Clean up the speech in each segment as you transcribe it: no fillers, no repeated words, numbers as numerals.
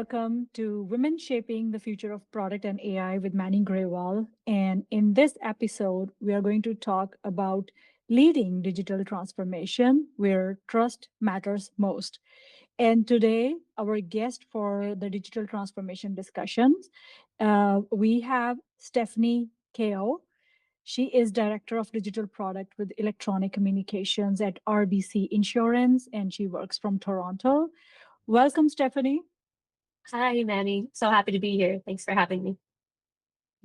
welcome to Women Shaping the Future of Product and AI with Manny Grewal. And in this episode, we are going to talk about leading digital transformation where trust matters most. And today, our guest for the digital transformation discussions, we have Stephanie Kao. She is Director of Digital Product with Electronic Communications at RBC Insurance, and she works from Toronto. Welcome, Stephanie. Hi, Manny. So happy to be here. Thanks for having me.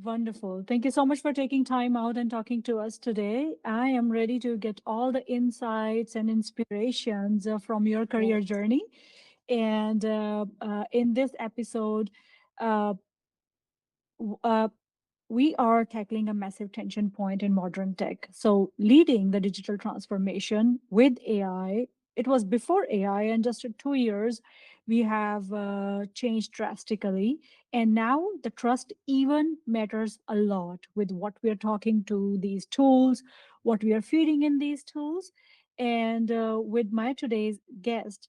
Wonderful. Thank you so much for taking time out and talking to us today. I am ready to get all the insights and inspirations from your Yeah. career journey. And in this episode, uh, w- uh, we are tackling a massive tension point in modern tech. So, leading the digital transformation with AI, it was before AI, and just in 2 years, we have changed drastically. And now the trust even matters a lot with what we are talking to these tools, what we are feeding in these tools. And with my today's guest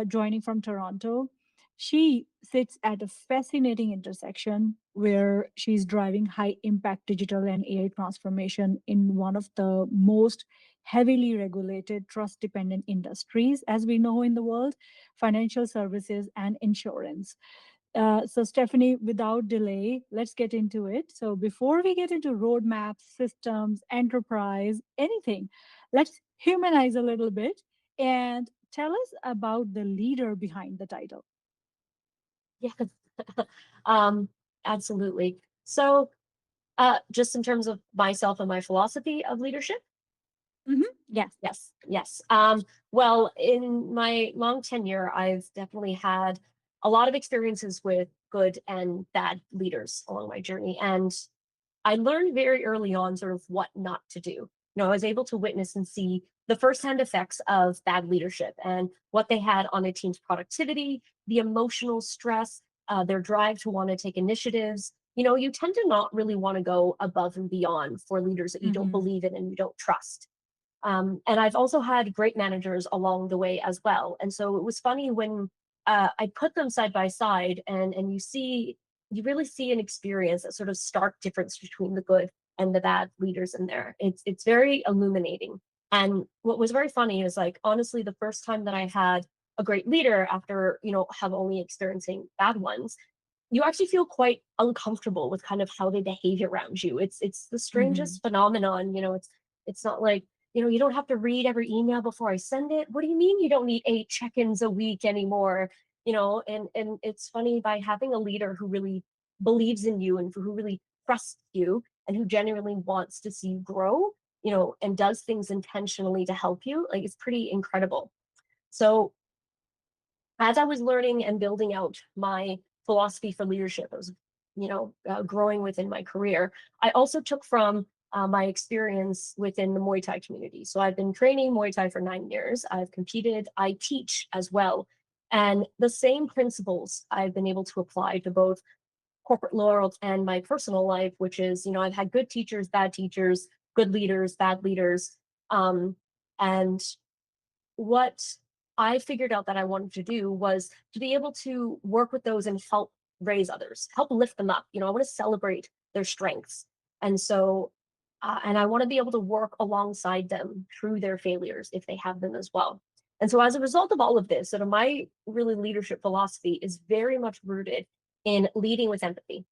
joining from Toronto, she sits at a fascinating intersection where she's driving high impact digital and AI transformation in one of the most heavily regulated, trust dependent industries, as we know in the world, financial services and insurance. So, Stephanie, without delay, let's get into it. So, before we get into roadmaps, systems, enterprise, anything, let's humanize a little bit and tell us about the leader behind the title. Yeah. Um, Absolutely. So, just in terms of myself and my philosophy of leadership, Yes. yes. Well, in my long tenure, I've definitely had a lot of experiences with good and bad leaders along my journey. And I learned very early on sort of what not to do. I was able to witness and see the firsthand effects of bad leadership and what they had on a team's productivity, the emotional stress, their drive to want to take initiatives. You tend to not really want to go above and beyond for leaders that you don't Mm-hmm. believe in and you don't trust. And I've also had great managers along the way as well. And so it was funny when I put them side by side, and you really see an experience, that sort of stark difference between the good and the bad leaders in there. It's very illuminating. And what was very funny is, like, honestly, the first time that I had a great leader after have only experiencing bad ones, you actually feel quite uncomfortable with kind of how they behave around you. It's the Mm-hmm. strangest phenomenon. It's not like, you don't have to read every email before I send it. What do you mean you don't need 8 check-ins a week anymore? And it's funny, by having a leader who really believes in you and who really trusts you and who genuinely wants to see you grow, and does things intentionally to help you, like, it's pretty incredible. So as I was learning and building out my philosophy for leadership, I was, growing within my career. I also took from my experience within the Muay Thai community. So I've been training Muay Thai for 9 years. I've competed. I teach as well. And the same principles I've been able to apply to both corporate world and my personal life, which is, I've had good teachers, good leaders, bad leaders. And what I figured out that I wanted to do was to be able to work with those and help raise others, help lift them up. I want to celebrate their strengths. And so, and I want to be able to work alongside them through their failures if they have them as well. And so, as a result of all of this, sort of my really leadership philosophy is very much rooted in leading with empathy.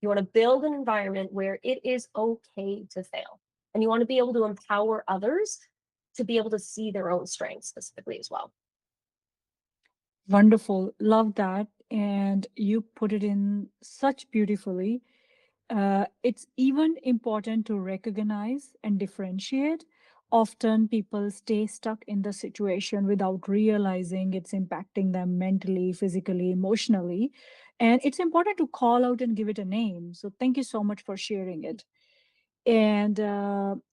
You want to build an environment where it is okay to fail. And you want to be able to empower others to be able to see their own strengths specifically as well. Wonderful. Love that. And you put it in such beautifully. It's even important to recognize and differentiate. Often people stay stuck in the situation without realizing it's impacting them mentally, physically, emotionally. And it's important to call out and give it a name. So thank you so much for sharing it. And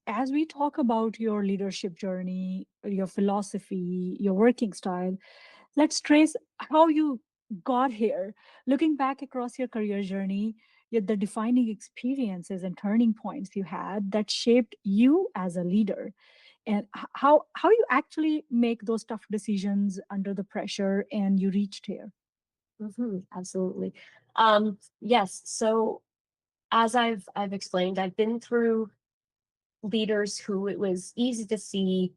as we talk about your leadership journey, your philosophy, your working style, let's trace how you got here. Looking back across your career journey, the defining experiences and turning points you had that shaped you as a leader, and how you actually make those tough decisions under the pressure and you reached here. Absolutely. Yes. So as I've explained, I've been through leaders who it was easy to see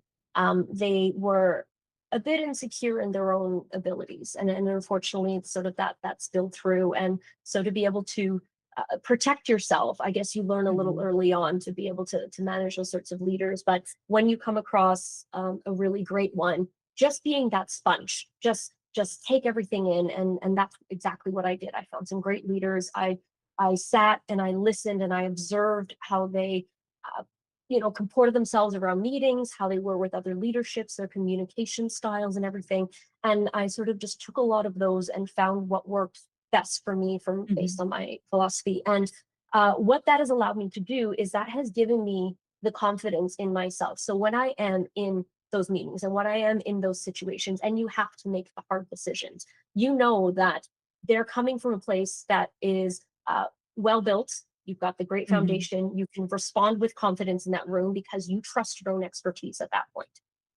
they were a bit insecure in their own abilities, and unfortunately, it's sort of that spilled through. And so to be able to protect yourself, I guess you learn a little Mhm. early on to be able to manage those sorts of leaders. But when you come across a really great one, just being that sponge, just take everything in, and that's exactly what I did. I found some great leaders. I sat and I listened and I observed how they uh, comported themselves around meetings, how they were with other leaderships, their communication styles and everything. And I sort of just took a lot of those and found what worked best for me from based Mhm. on my philosophy. And what that has allowed me to do is that has given me the confidence in myself. So when I am in those meetings and when I am in those situations, and you have to make the hard decisions, you know that they're coming from a place that is well built. You've got the great Mhm. foundation. You can respond with confidence in that room because you trust your own expertise at that point.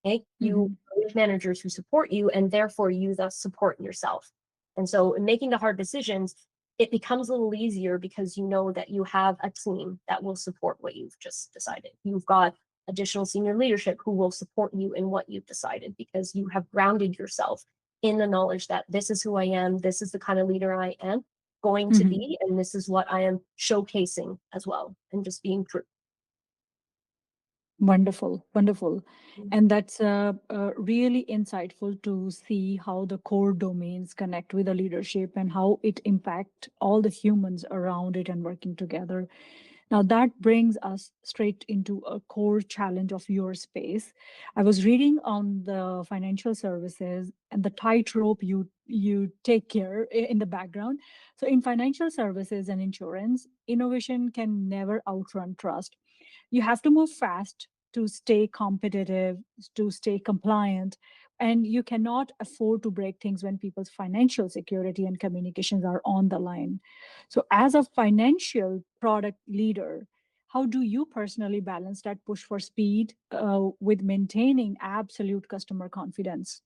Okay. You Mhm. have managers who support you, and therefore you thus support yourself. And so in making the hard decisions, it becomes a little easier because you know that you have a team that will support what you've just decided. You've got additional senior leadership who will support you in what you've decided because you have grounded yourself in the knowledge that this is who I am, this is the kind of leader I am going to Mhm. be, and this is what I am showcasing as well, and just being true. Wonderful, wonderful. Mhm. And that's really insightful to see how the core domains connect with the leadership and how it impact all the humans around it and working together. Now that brings us straight into a core challenge of your space. I was reading on the financial services and the tightrope you take care in the background. So in financial services and insurance, innovation can never outrun trust. You have to move fast to stay competitive, to stay compliant, and you cannot afford to break things when people's financial security and communications are on the line. So as a financial product leader, how do you personally balance that push for speed with maintaining absolute customer confidence?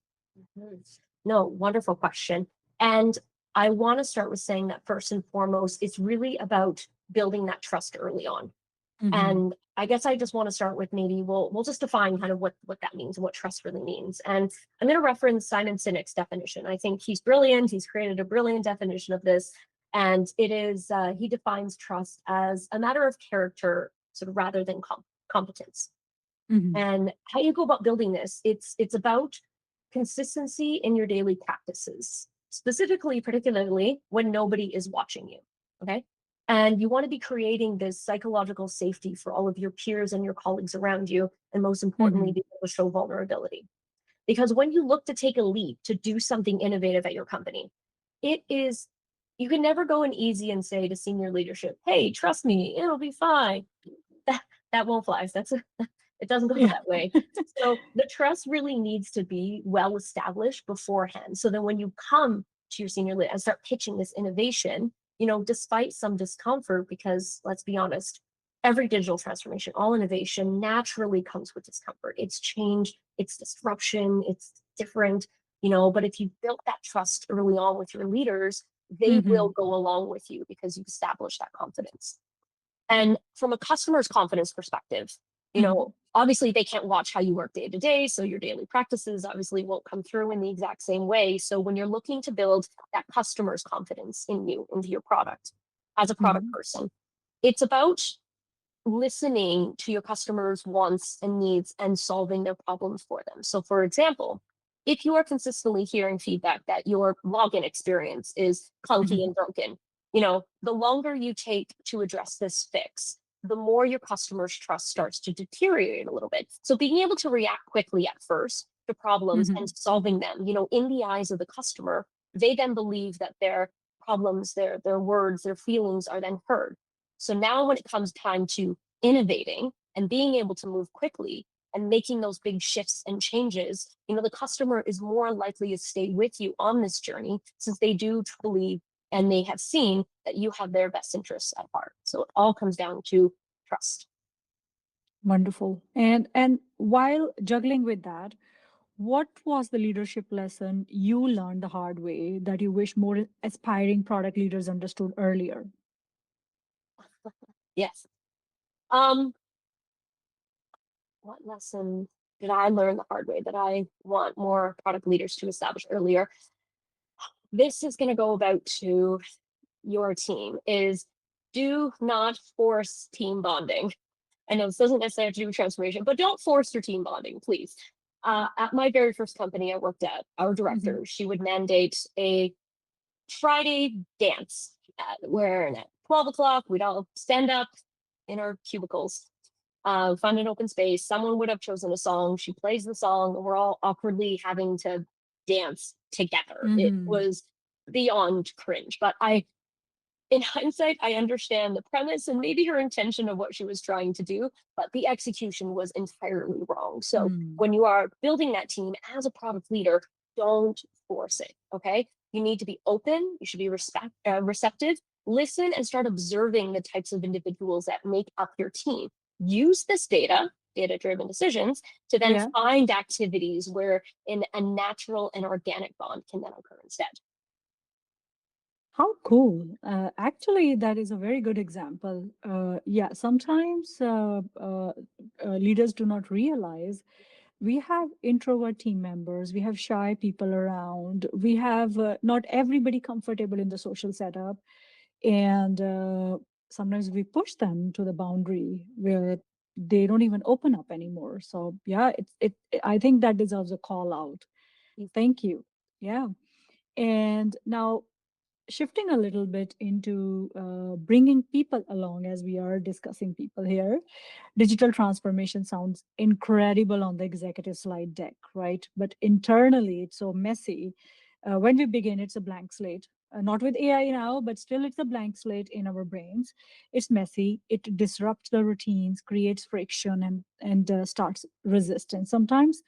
Mhm. No, wonderful question. And I want to start with saying that first and foremost, it's really about building that trust early on. Hmm. And I guess I just want to start with maybe we'll just define kind of what that means and what trust really means. And I'm going to reference Simon Sinek's definition. I think he's brilliant. He's created a brilliant definition of this, and it is he defines trust as a matter of character, sort of rather than competence. Hmm. And how you go about building this, it's about consistency in your daily practices, specifically, particularly when nobody is watching you. Okay. And you want to be creating this psychological safety for all of your peers and your colleagues around you. And most importantly, Hmm. be able to show vulnerability. Because when you look to take a leap to do something innovative at your company, it is, you can never go in easy and say to senior leadership, hey, trust me, it'll be fine. That, that won't fly. It doesn't go Yeah. that way. So the trust really needs to be well established beforehand. So then when you come to your senior leader and start pitching this innovation, despite some discomfort, because let's be honest, every digital transformation, all innovation naturally comes with discomfort. It's change, it's disruption, it's different, but if you built that trust early on with your leaders, they will Hmm. go along with you because you've established that confidence. And from a customer's confidence perspective, Hmm. obviously they can't watch how you work day to day. So your daily practices obviously won't come through in the exact same way. So when you're looking to build that customer's confidence in you, into your product as a product Hmm. person, it's about listening to your customers' wants and needs and solving their problems for them. So, for example, if you are consistently hearing feedback that your login experience is clunky Hmm. and broken, the longer you take to address this fix, the more your customers' trust starts to deteriorate a little bit. So, being able to react quickly at first to problems and Hmm. solving them, in the eyes of the customer, they then believe that their problems, their words, their feelings are then heard. So now when it comes time to innovating and being able to move quickly and making those big shifts and changes, the customer is more likely to stay with you on this journey since they do believe and they have seen that you have their best interests at heart. So it all comes down to trust. Wonderful. And while juggling with that, What was the leadership lesson you learned the hard way that you wish more aspiring product leaders understood earlier? Yes. Um, what lesson did I learn the hard way that I want more product leaders to establish earlier? This is going to go about to your team is do not force team bonding. I know this doesn't necessarily have to do with transformation, but don't force your team bonding, please. At my very first company I worked at, our Hmm. director, she would mandate a Friday dance where at 12 o'clock we'd all stand up in our cubicles, find an open space. Someone would have chosen a song. She plays the song, and we're all awkwardly having to dance together. It Hmm. was beyond cringe, but in hindsight, I understand the premise and maybe her intention of what she was trying to do, but the execution was entirely wrong. So Hmm. when you are building that team as a product leader, don't force it. Okay. You need to be open. You should be receptive, listen, and start observing the types of individuals that make up your team. Use this data driven decisions to then Yeah. find activities where a natural and organic bond can then occur instead. How cool. Actually, that is a very good example. Yeah, sometimes leaders do not realize we have introvert team members, we have shy people around, we have not everybody comfortable in the social setup. And sometimes we push them to the boundary where they don't even open up anymore. So, yeah, I think that deserves a call out. Thank you. Yeah. And now, shifting a little bit into bringing people along as we are discussing people here, digital transformation sounds incredible on the executive slide deck, right? But internally, it's so messy. When we begin, it's a blank slate. Not with AI now, but still, it's a blank slate in our brains. It's messy. It disrupts the routines, creates friction, and starts resistance. Sometimes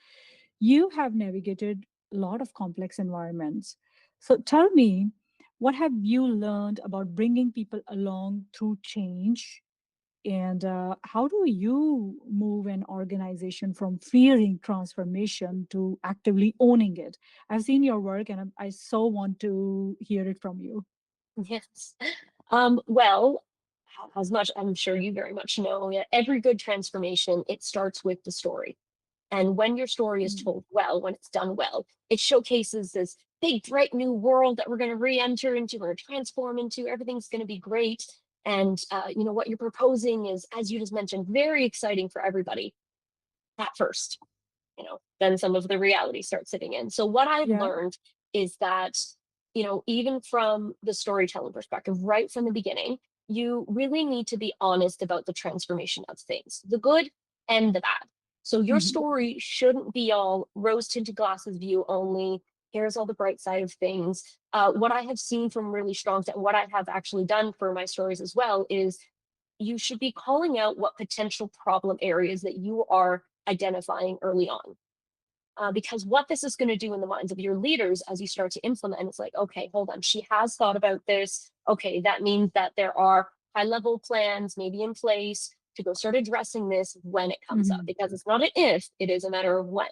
you have navigated a lot of complex environments. So tell me, what have you learned about bringing people along through change? And how do you move an organization from fearing transformation to actively owning it? I've seen your work and I so want to hear it from you. Yes. Well, as much I'm sure you very much know, yeah, every good transformation, it starts with the story. And when your story is Mm. told well, when it's done well, it showcases this big, bright new world that we're going to re-enter into or transform into. Everything's going to be great. And what you're proposing is, as you just mentioned, very exciting for everybody at first. Then some of the reality starts sitting in. So what I've Yeah. learned is that, even from the storytelling perspective, right from the beginning, you really need to be honest about the transformation of things, the good and the bad. So your Mhm. story shouldn't be all rose tinted glasses view only. Here's all the bright side of things. What I have seen from really strong, what I have actually done for my stories as well is you should be calling out what potential problem areas that you are identifying early on. Because what this is going to do in the minds of your leaders as you start to implement, it's like, okay, hold on, she has thought about this. Okay, that means that there are high level plans maybe in place to go start addressing this when it comes up, Mhm. because it's not an if, it is a matter of when.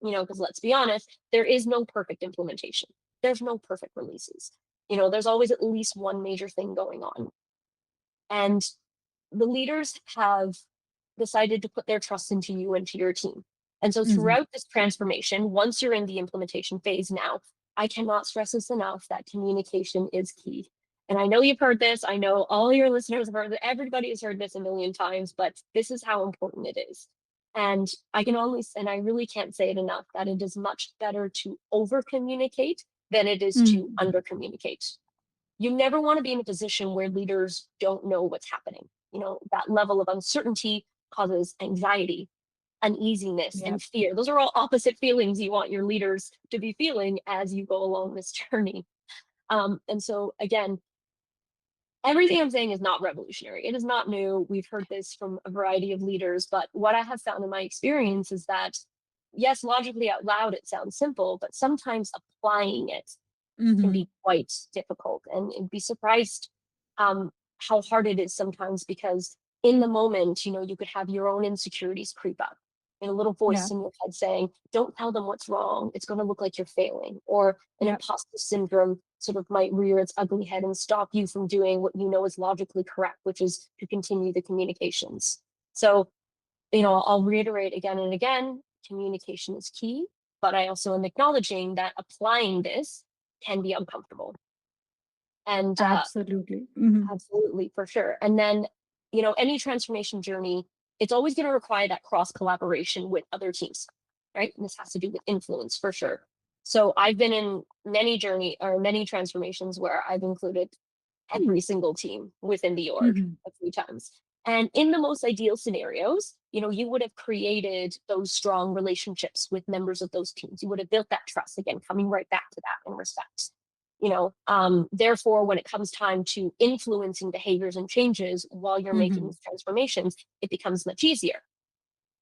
Because let's be honest, there is no perfect implementation, there's no perfect releases. There's always at least one major thing going on. And the leaders have decided to put their trust into you and to your team. And so Mhm. throughout this transformation, once you're in the implementation phase now, I cannot stress this enough that communication is key. And I know you've heard this. I know all your listeners have heard it. Everybody has heard this a million times, but this is how important it is. And and I really can't say it enough that it is much better to over communicate than it is to Mhm. under communicate. You never want to be in a position where leaders don't know what's happening. That level of uncertainty causes anxiety, uneasiness, Yeah. and fear. Those are all opposite feelings you want your leaders to be feeling as you go along this journey. And so, again, everything I'm saying is not revolutionary. It is not new. We've heard this from a variety of leaders. But what I have found in my experience is that, yes, logically out loud, it sounds simple, but sometimes applying it can Mhm. be quite difficult. And be surprised um, how hard it is sometimes, because in the moment, you could have your own insecurities creep up. and a little Yeah. voice in your head saying, don't tell them what's wrong. It's going to look like you're failing. Or an Yeah. imposter syndrome sort of might rear its ugly head and stop you from doing what you know is logically correct, which is to continue the communications. So, I'll reiterate again and again, communication is key, but I also am acknowledging that applying this can be uncomfortable. And Absolutely. Hmm. absolutely, for sure. And then, any transformation journey, it's always going to require that cross collaboration with other teams, right? And this has to do with influence for sure. So I've been in many transformations where I've included every single team within the org Hmm. a few times. And in the most ideal scenarios, you would have created those strong relationships with members of those teams. You would have built that trust, again, coming right back to that in respect. Therefore, when it comes time to influencing behaviors and changes while you're making Hmm. these transformations, it becomes much easier.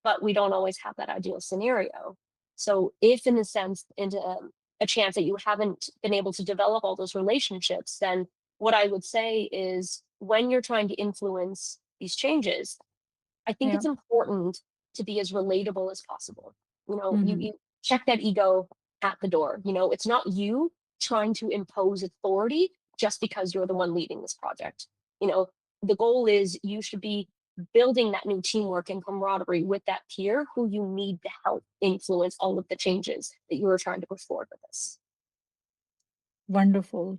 But we don't always have that ideal scenario. So if in a sense, in a chance that you haven't been able to develop all those relationships, then what I would say is when you're trying to influence these changes, I think Yeah. it's important to be as relatable as possible. Hmm. You check that ego at the door. It's not you trying to impose authority just because you're the one leading this project. You know, the goal is you should be building that new teamwork and camaraderie with that peer who you need to help influence all of the changes that you are trying to push forward with this. Wonderful.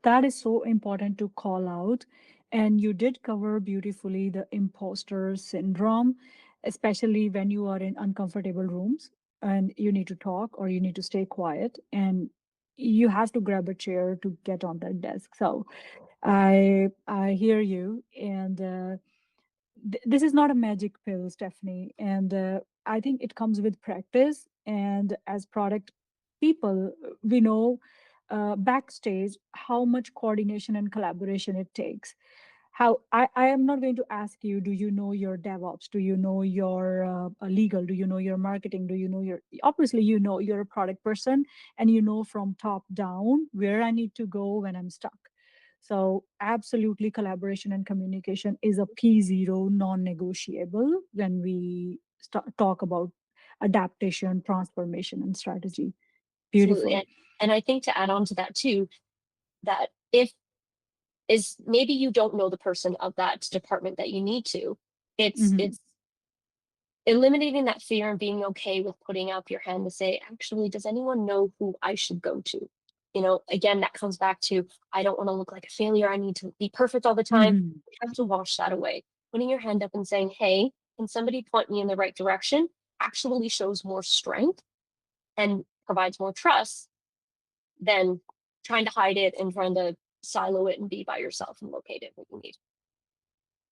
That is so important to call out. And you did cover beautifully the imposter syndrome, especially when you are in uncomfortable rooms and you need to talk or you need to stay quiet and you have to grab a chair to get on that desk. So I hear you. And this is not a magic pill, Stephanie. And I think it comes with practice. And as product people, we know backstage how much coordination and collaboration it takes. I am not going to ask you, do you know your DevOps? Do you know your legal? Do you know your marketing? Do you know your, obviously, you're a product person and you know from top down where I need to go when I'm stuck. So absolutely collaboration and communication is a P0 non-negotiable when we talk about adaptation, transformation, and strategy. Absolutely. Beautiful. And I think to add on to that too, that if is maybe you don't know the person of that department that you need to. Hmm. It's eliminating that fear and being okay with putting up your hand to say, actually, does anyone know who I should go to? Again, that comes back to I don't want to look like a failure. I need to be perfect all the time. Hmm. You have to wash that away. Putting your hand up and saying, hey, can somebody point me in the right direction actually shows more strength and provides more trust than trying to hide it and trying to silo it and be by yourself and locate it when you need.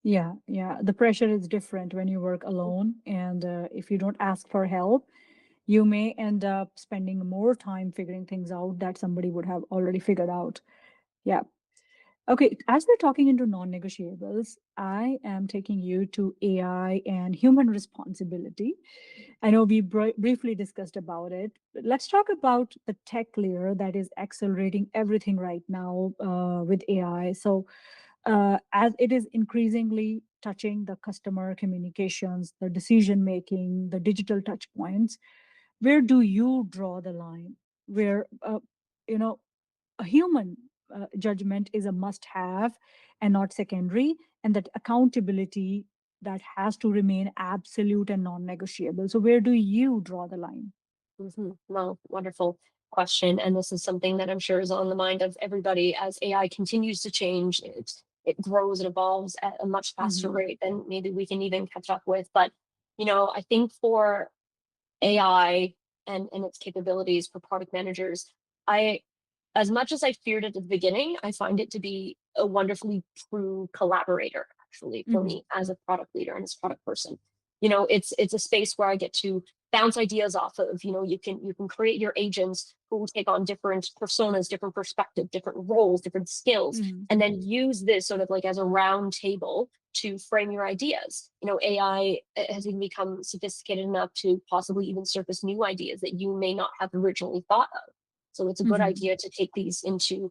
Yeah, yeah. The pressure is different when you work alone. And if you don't ask for help, you may end up spending more time figuring things out that somebody would have already figured out. Yeah. Okay. As we're talking into non negotiables, I am taking you to AI and human responsibility. I know we briefly discussed about it. But let's talk about the tech layer that is accelerating everything right now with AI. So, as it is increasingly touching the customer communications, the decision making, the digital touch points, where do you draw the line? Where, you know, a human judgment is a must have and not secondary, and that accountability that has to remain absolute and non negotiable. So, where do you draw the line? Well, wonderful question. And this is something that I'm sure is on the mind of everybody as AI continues to change. It grows and evolves at a much faster Hmm. rate than maybe we can even catch up with. But, I think for AI and its capabilities for product managers, I as much as I feared it at the beginning, I find it to be a wonderfully true collaborator, actually, for Hmm. me as a product leader and as a product person. It's a space where I get to bounce ideas off of. You can create your agents who will take on different personas, different perspective, different roles, different skills, Hmm. and then use this sort of like as a round table to frame your ideas. AI has even become sophisticated enough to possibly even surface new ideas that you may not have originally thought of. So it's a good Hmm. idea to take these into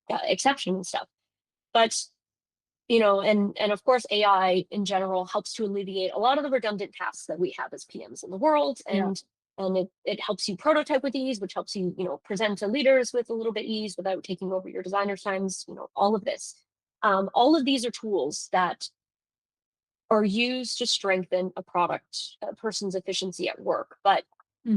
exception and stuff. But And of course, AI in general helps to alleviate a lot of the redundant tasks that we have as PMs in the world. Yeah. And it helps you prototype with ease, which helps you, present to leaders with a little bit ease without taking over your designer's times, all of this. All of these are tools that are used to strengthen a person's efficiency at work. But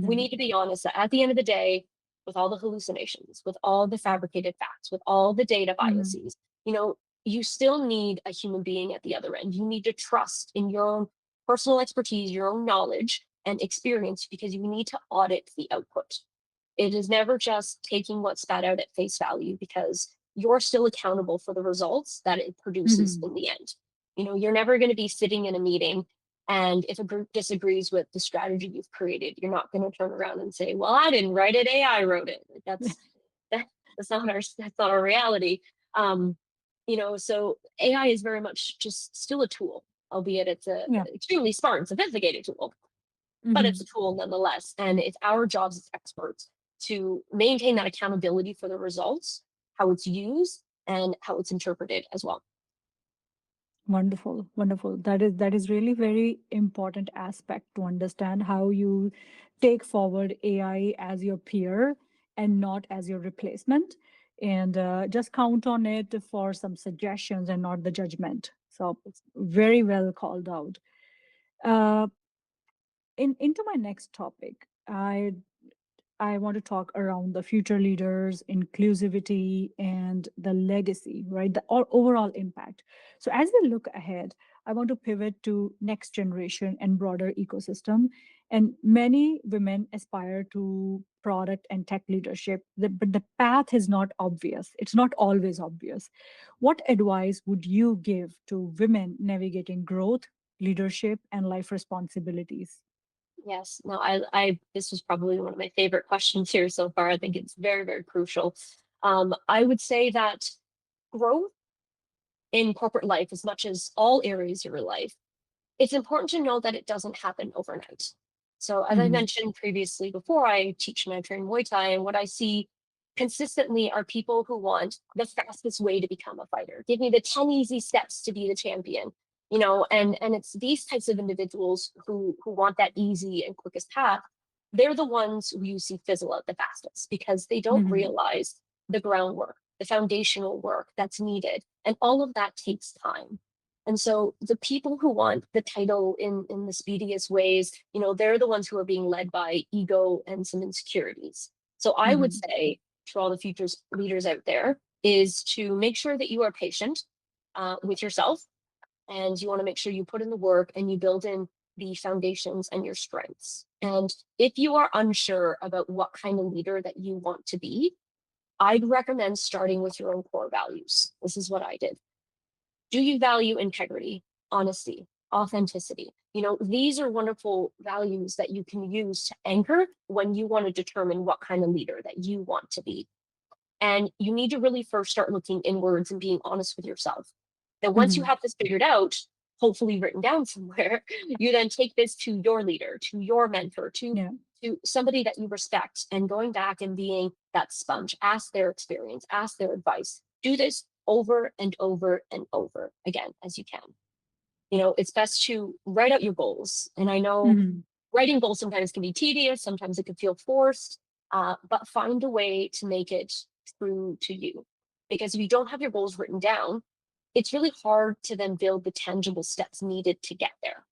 we Hmm. need to be honest that at the end of the day, with all the hallucinations, with all the fabricated facts, with all the data Hmm. biases, you know, you still need a human being at the other end. You need to trust in your own personal expertise, your own knowledge and experience, because you need to audit the output. It is never just taking what's spat out at face value, because you're still accountable for the results that it produces Hmm. in the end. You're never going to be sitting in a meeting, and if a group disagrees with the strategy you've created, you're not going to turn around and say, "Well, I didn't write it, AI wrote it." That, that's not our reality. Um, so AI is very much just still a tool, albeit it's a Yeah. extremely smart and sophisticated tool, but it's Hmm. a tool nonetheless. And it's our jobs as experts to maintain that accountability for the results, how it's used, and how it's interpreted as well. Wonderful, wonderful. That is really very important aspect to understand how you take forward AI as your peer and not as your replacement, and just count on it for some suggestions and not the judgment. So very well called out. Uh, into my next topic, I want to talk around the future leaders, inclusivity, and the legacy, right? The overall impact. So, as we look ahead, I want to pivot to next generation and broader ecosystem. And many women aspire to product and tech leadership, but the path is not obvious. It's not always obvious. What advice would you give to women navigating growth, leadership, and life responsibilities? Yes, no, this was probably one of my favorite questions here so far. I think it's very, very crucial. I would say that growth in corporate life, as much as all areas of your life, it's important to know that it doesn't happen overnight. So, as I Hmm. mentioned previously, before I teach and I train Muay Thai, and what I see consistently are people who want the fastest way to become a fighter. Give me the 10 easy steps to be the champion. And it's these types of individuals who want that easy and quickest path. They're the ones who you see fizzle out the fastest, because they don't Hmm. realize the groundwork, the foundational work that's needed. And all of that takes time. And so the people who want the title in the speediest ways, they're the ones who are being led by ego and some insecurities. So I would Hmm. say to all the future leaders out there is to make sure that you are patient with yourself, and you want to make sure you put in the work and you build in the foundations and your strengths. And if you are unsure about what kind of leader that you want to be, I'd recommend starting with your own core values. This is what I did. Do you value integrity, honesty, authenticity? These are wonderful values that you can use to anchor when you want to determine what kind of leader that you want to be. And you need to really first start looking inwards and being honest with yourself. Then once you Hmm. have this figured out, hopefully written down somewhere, you then take this to your leader, to your mentor, Yeah. to somebody that you respect, and going back and being that sponge. Ask their experience, ask their advice. Do this over and over and over again as you can. It's best to write out your goals. And I know Hmm. writing goals sometimes can be tedious, sometimes it can feel forced, but find a way to make it true to you. Because if you don't have your goals written down, it's really hard to then build the tangible steps needed to get there.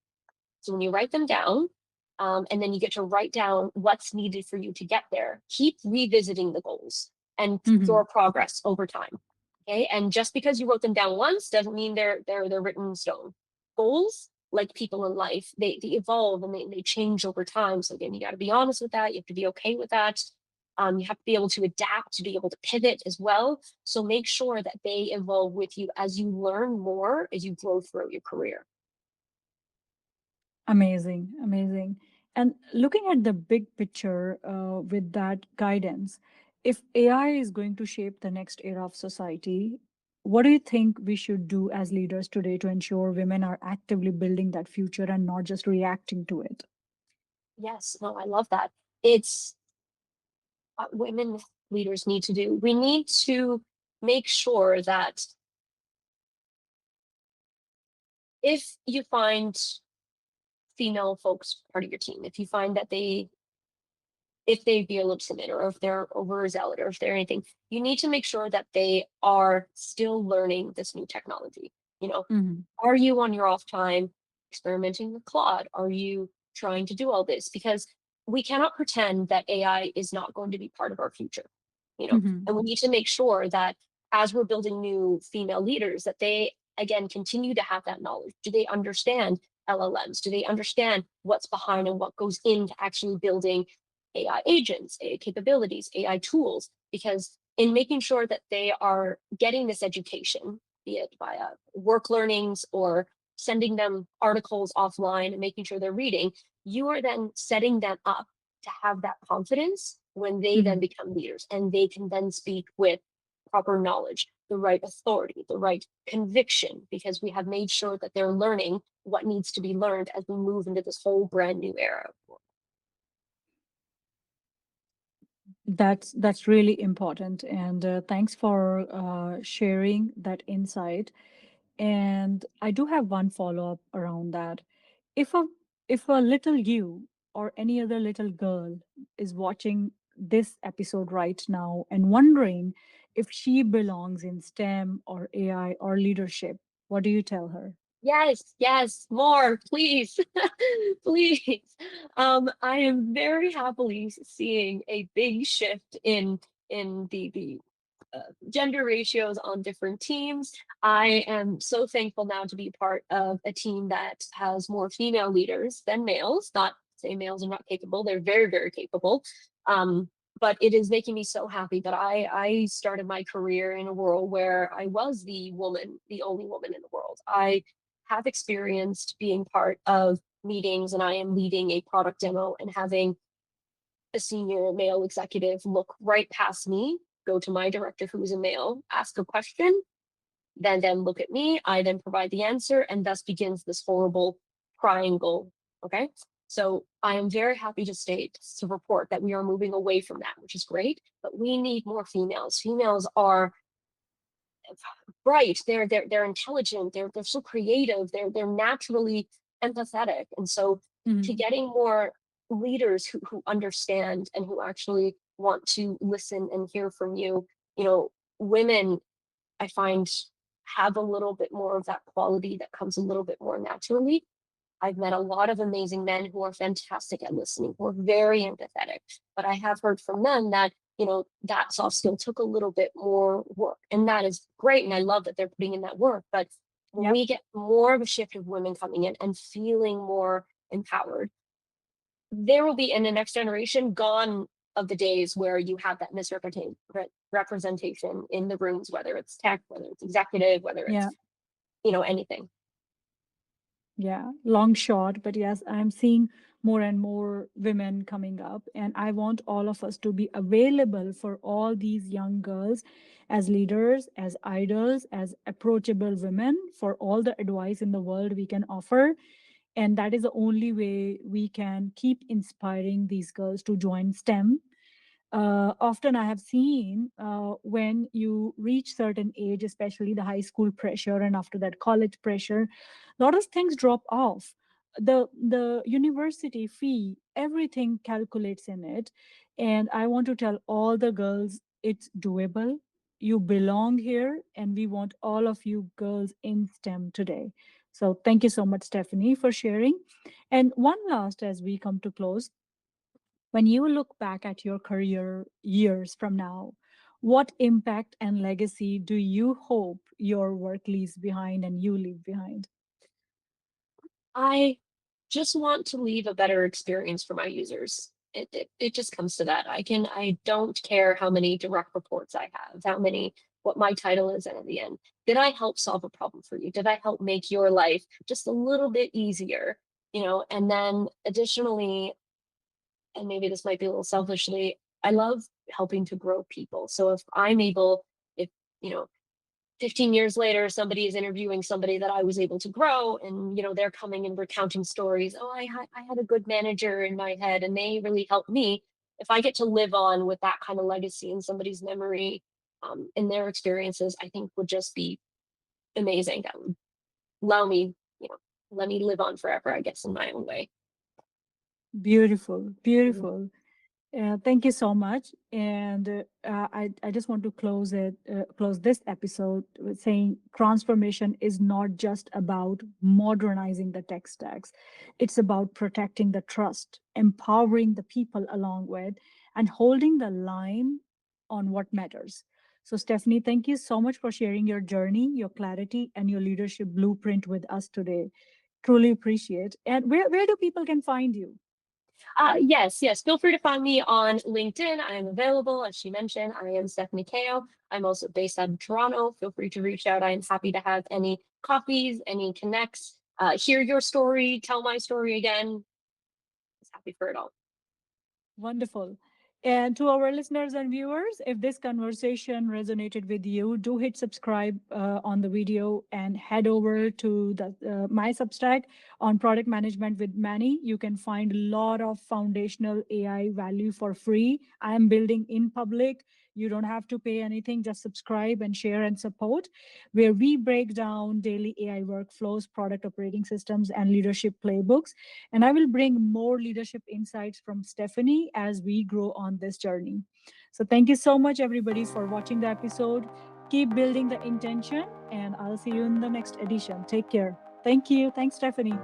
So when you write them down, and then you get to write down what's needed for you to get there, keep revisiting the goals and Hmm. your progress over time. Okay. And just because you wrote them down once doesn't mean they're written in stone. Goals, like people in life, they evolve and they change over time. So again, you got to be honest with that. You have to be okay with that. You have to be able to adapt, to be able to pivot as well. So make sure that they evolve with you as you learn more, as you grow throughout your career. Amazing, amazing. And looking at the big picture with that guidance, if AI is going to shape the next era of society, what do you think we should do as leaders today to ensure women are actively building that future and not just reacting to it? Yes, no, I love that. It's what women leaders need to do. We need to make sure that if you find female folks part of your team, if you find that if they be a little timid or if they're overzealous or if they're anything, you need to make sure that they are still learning this new technology. You know, Hmm. are you on your off time experimenting with Claude? Are you trying to do all this? Because we cannot pretend that AI is not going to be part of our future, Hmm. and we need to make sure that as we're building new female leaders, that they again continue to have that knowledge. Do they understand LLMs? Do they understand what's behind and what goes into actually building AI agents, AI capabilities, AI tools? Because in making sure that they are getting this education, be it via work learnings or sending them articles offline and making sure they're reading, you are then setting them up to have that confidence when they then Hmm. become leaders and they can then speak with proper knowledge, the right authority, the right conviction, because we have made sure that they're learning what needs to be learned as we move into this whole brand new era. That's really important, and thanks for sharing that insight. And I do have one follow up around that. If a if a little you or any other little girl is watching this episode right now and wondering if she belongs in STEM or AI or leadership, what do you tell her? Yes, yes, more, please, please. I am very happily seeing a big shift in the gender ratios on different teams. I am so thankful now to be part of a team that has more female leaders than males. Not say males are not capable; they're very, very capable. Um, but it is making me so happy that I started my career in a world where I was the woman, the only woman in the world. I have experienced being part of meetings, and I am leading a product demo and having a senior male executive look right past me, go to my director who's a male, ask a question, then look at me, I then provide the answer, and thus begins this horrible triangle. Okay. So I am very happy to state to report that we are moving away from that, which is great, but we need more females. Females are bright, they're intelligent, they're so creative, they're naturally empathetic. And so to Mhm. getting more leaders who understand and who actually want to listen and hear from you, women I find have a little bit more of that quality that comes a little bit more naturally. I've met a lot of amazing men who are fantastic at listening, who are very empathetic. But I have heard from them that, that soft skill took a little bit more work. And that is great. And I love that they're putting in that work. But when Yep. we get more of a shift of women coming in and feeling more empowered, there will be in the next generation gone of the days where you have that misrepresentation in the rooms, whether it's tech, whether it's executive, whether it's, Yeah. anything. Yeah, long shot, but yes, I'm seeing more and more women coming up, and I want all of us to be available for all these young girls as leaders, as idols, as approachable women for all the advice in the world we can offer. And that is the only way we can keep inspiring these girls to join STEM. Often I have seen when you reach certain age, especially the high school pressure and after that college pressure, a lot of things drop off. The university fee, everything calculates in it. And I want to tell all the girls it's doable. You belong here, and we want all of you girls in STEM today. So thank you so much, Stephanie, for sharing. And one last as we come to close, when you look back at your career years from now, what impact and legacy do you hope your work leaves behind and you leave behind? I just want to leave a better experience for my users. It just comes to that. I don't care how many direct reports I have, what my title is, and at the end, did I help solve a problem for you? Did I help make your life just a little bit easier? And then additionally, and maybe this might be a little selfishly, I love helping to grow people. So if I'm able, if, you know, 15 years later somebody is interviewing somebody that I was able to grow, and they're coming and recounting stories, oh, I had a good manager in my head and they really helped me. If I get to live on with that kind of legacy in somebody's memory, in their experiences, I think would just be amazing. That would allow me let me live on forever, I guess, in my own way. Beautiful, Mhm. beautiful. Thank you so much. And I just want to close this episode with saying transformation is not just about modernizing the tech stacks. It's about protecting the trust, empowering the people along with, and holding the line on what matters. So, Stephanie, thank you so much for sharing your journey, your clarity, and your leadership blueprint with us today. Truly appreciate. And where do people can find you? Yes. Feel free to find me on LinkedIn. I am available. As she mentioned, I am Stephanie Kao. I'm also based out of Toronto. Feel free to reach out. I am happy to have any coffees, any connects, hear your story, tell my story again. Just happy for it all. Wonderful. And to our listeners and viewers, if this conversation resonated with you, do hit subscribe on the video and head over to the my Substack on product management with Manny. You can find a lot of foundational AI value for free. I am building in public. You don't have to pay anything, just subscribe and share and support, where we break down daily AI workflows, product operating systems, and leadership playbooks. And I will bring more leadership insights from Stephanie as we grow on this journey. So, thank you so much, everybody, for watching the episode. Keep building the intention, and I'll see you in the next edition. Take care. Thank you. Thanks, Stephanie.